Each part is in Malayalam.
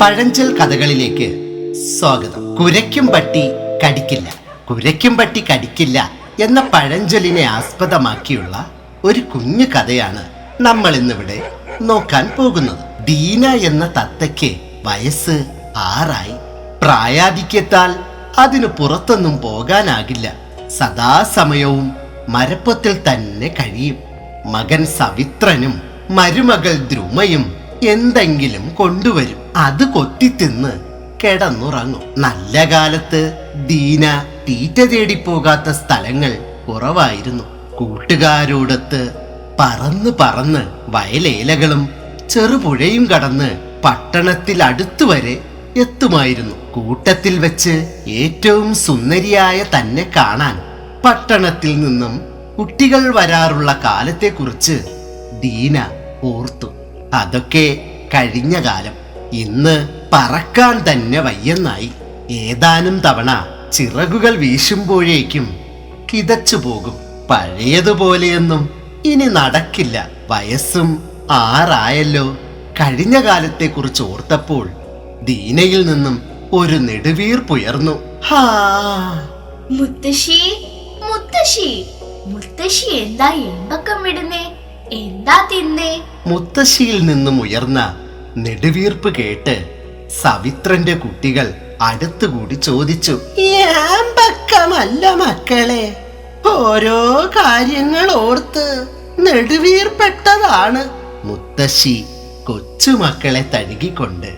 പഴഞ്ചൊൽ കഥകളിലേക്ക് സ്വാഗതം. കുരയ്ക്കും പട്ടി കടിക്കില്ല, കുരയ്ക്കും പട്ടി കടിക്കില്ല എന്ന പഴഞ്ചൊല്ലിനെ ആസ്പദമാക്കിയുള്ള ഒരു കുഞ്ഞു കഥയാണ് നമ്മൾ ഇന്നിവിടെ നോക്കാൻ പോകുന്നത്. ദീന എന്ന തത്തയ്ക്ക് വയസ്സ് 6 പ്രായാധിക്യത്താൽ അതിന് പുറത്തൊന്നും പോകാനാകില്ല. സദാസമയവും മരപ്പൊത്തിൽ തന്നെ കഴിയും. മകൻ സവിത്രനും മരുമകൾ ദ്രുമയും എന്തെങ്കിലും കൊണ്ടുവരും. അത് കൊത്തിത്തിന്ന് കിടന്നുറങ്ങും. നല്ല കാലത്ത് ദീന തീറ്റ തേടി പോകാത്ത സ്ഥലങ്ങൾ കുറവായിരുന്നു. കൂട്ടുകാരോടൊത്ത് പറന്ന് പറന്ന് വയലേലകളും ചെറുപുഴയും കടന്ന് പട്ടണത്തിൽ അടുത്തുവരെ എത്തുമായിരുന്നു. കൂട്ടത്തിൽ വെച്ച് ഏറ്റവും സുന്ദരിയായ തന്നെ കാണാൻ പട്ടണത്തിൽ നിന്നും കുട്ടികൾ വരാറുള്ള കാലത്തെക്കുറിച്ച് ദീന ഓർത്തു. അതൊക്കെ കഴിഞ്ഞ കാലം. ഇന്ന് പറക്കാൻ തന്നെ വയ്യെന്നായി. ഏതാനും തവണ ചിറകുകൾ വീശുമ്പോഴേക്കും കിതച്ചു പോകും. പഴയതുപോലെയൊന്നും ഇനി നടക്കില്ല. വയസ്സും 6 കഴിഞ്ഞ കാലത്തെക്കുറിച്ച് ഓർത്തപ്പോൾ ദീനയിൽ നിന്നും ഒരു നെടുവീർപ്പുയർന്നു. മുത്തശ്ശി മുത്തശ്ശി മുത്തശ്ശി എന്താ എമ്പക്കം വിടുന്നേ? എന്താ തിന്നേ? മുത്തശ്ശിയിൽ നിന്നും ഉയർന്ന നെടുവീർപ്പ് കേട്ട് സവിത്രന്റെ കുട്ടികൾ അടുത്തുകൂടി ചോദിച്ചു. ഏമ്പക്കമല്ല മക്കളെ, ഓരോ കാര്യങ്ങൾ ഓർത്ത് നെടുവീർപ്പെട്ടതാണ്. മുത്തശ്ശി കൊച്ചുമക്കളെ തഴുകിക്കൊണ്ട്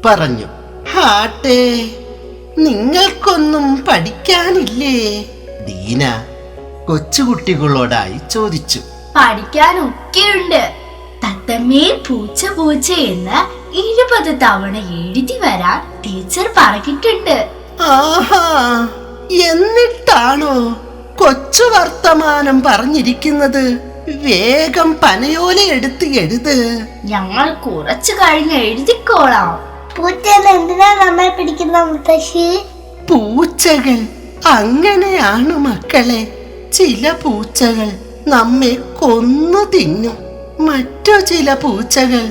പറഞ്ഞു. ഹാട്ടെ, നിങ്ങൾക്കൊന്നും പഠിക്കാനില്ലേ? ദീന കൊച്ചുകുട്ടികളോടായി ചോദിച്ചു. പഠിക്കാനൊക്കെയുണ്ട്. തത്തമ്മേ പൂച്ച പൂച്ച എന്ന് 20 തവണ എഴുതി വരാൻ ടീച്ചർ പറഞ്ഞിട്ടുണ്ട്. ആഹാ, എന്നിട്ടാണോ കൊച്ചു വർത്തമാനം പറഞ്ഞിരിക്കുന്നത്? വേഗം പനയോല എടുത്ത് എഴുത്. ഞങ്ങൾ കുറച്ചു കഴിഞ്ഞ് എഴുതിക്കോളാം. പൂച്ചകൾ എന്തിനാ നമ്മൾ പിടിക്കുന്ന മുത്തശ്ശി? പൂച്ചകൾ അങ്ങനെയാണ് മക്കളെ. ചില പൂച്ചകൾ നമ്മെ കൊന്നു തിന്നും. മറ്റു ചില പൂച്ചകൾ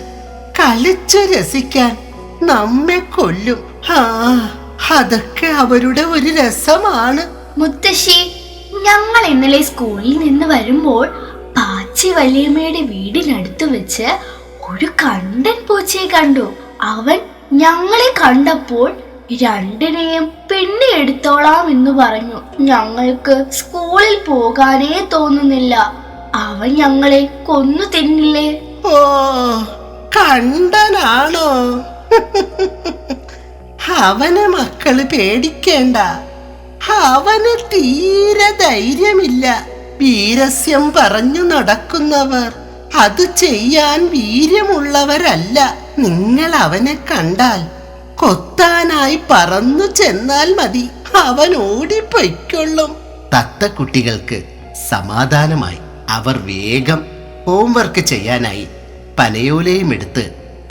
കളിച്ചു രസിക്കാൻ നമ്മെ കൊല്ലും. അതൊക്കെ അവരുടെ ഒരു രസമാണ്. മുത്തശ്ശി, ഞങ്ങൾ ഇന്നലെ സ്കൂളിൽ നിന്ന് വരുമ്പോൾ പാച്ചി വല്യമ്മയുടെ വീടിനടുത്ത് വെച്ച് ഒരു കണ്ടൻ പൂച്ചയെ കണ്ടു. അവൻ ഞങ്ങളെ കണ്ടപ്പോൾ രണ്ടിനെയും പിന്നെ എടുത്തോളാം എന്ന് പറഞ്ഞു. ഞങ്ങൾക്ക് സ്കൂളിൽ പോകാനേ തോന്നുന്നില്ല. അവൻ ഞങ്ങളെ കൊന്നു തിന്നില്ലേ? ഓ, കണ്ടനാണോ? അവനെ മക്കള് പേടിക്കേണ്ട. അവന് തീരെ ധൈര്യമില്ല. വീരസ്യം പറഞ്ഞു നടക്കുന്നവർ അത് ചെയ്യാൻ വീര്യമുള്ളവരല്ല. നിങ്ങൾ അവനെ കണ്ടാൽ കൊത്താനായി പറന്നു ചെന്നാൽ മതി, അവൻ ഓടിപ്പൊയ്ക്കൊള്ളും. തത്തക്കുട്ടികൾക്ക് സമാധാനമായി. അവർ വേഗം ഹോംവർക്ക് ചെയ്യാനായി പനയോലയും എടുത്ത്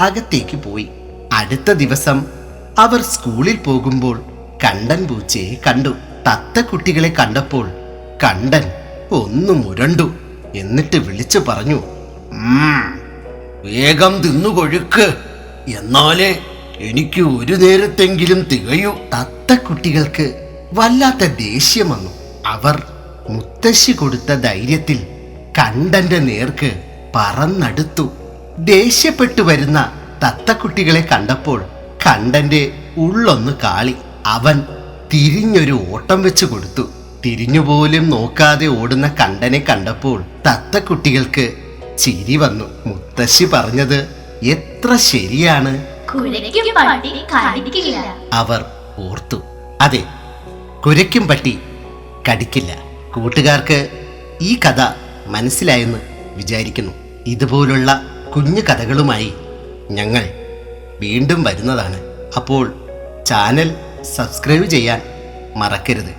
അകത്തേക്ക് പോയി. അടുത്ത ദിവസം അവർ സ്കൂളിൽ പോകുമ്പോൾ കണ്ടൻ പൂച്ചയെ കണ്ടു. തത്തക്കുട്ടികളെ കണ്ടപ്പോൾ കണ്ടൻ ഒന്ന് മുരണ്ടു. എന്നിട്ട് വിളിച്ചു പറഞ്ഞു, വേഗം തിന്നുകൊഴുക്ക്, എന്നാലേ എനിക്ക് ഒരു നേരത്തെങ്കിലും തികയൂ. തത്തക്കുട്ടികൾക്ക് വല്ലാത്ത ദേഷ്യം വന്നു. അവർ മുത്തശ്ശി കൊടുത്ത ധൈര്യത്തിൽ കണ്ടന്റെ നേർക്ക് പറന്നടുത്തു. ദേഷ്യപ്പെട്ടു വരുന്ന തത്തക്കുട്ടികളെ കണ്ടപ്പോൾ കണ്ടന്റെ ഉള്ളൊന്ന് കാളി. അവൻ തിരിഞ്ഞൊരു ഓട്ടം വെച്ചു കൊടുത്തു. തിരിഞ്ഞുപോലും നോക്കാതെ ഓടുന്ന കണ്ടനെ കണ്ടപ്പോൾ തത്തക്കുട്ടികൾക്ക് ചിരി വന്നു. മുത്തശ്ശി പറഞ്ഞത് എത്ര ശരിയാണ്. അവർ ഓർത്തു. അതെ, കുരയ്ക്കും പട്ടി കടിക്കില്ല. കൂട്ടുകാർക്ക് ഈ കഥ മനസ്സിലായെന്ന് വിചാരിക്കുന്നു. ഇതുപോലുള്ള കുഞ്ഞു കഥകളുമായി ഞങ്ങൾ വീണ്ടും വരുന്നതാണ്. അപ്പോൾ ചാനൽ സബ്സ്ക്രൈബ് ചെയ്യാൻ മറക്കരുത്.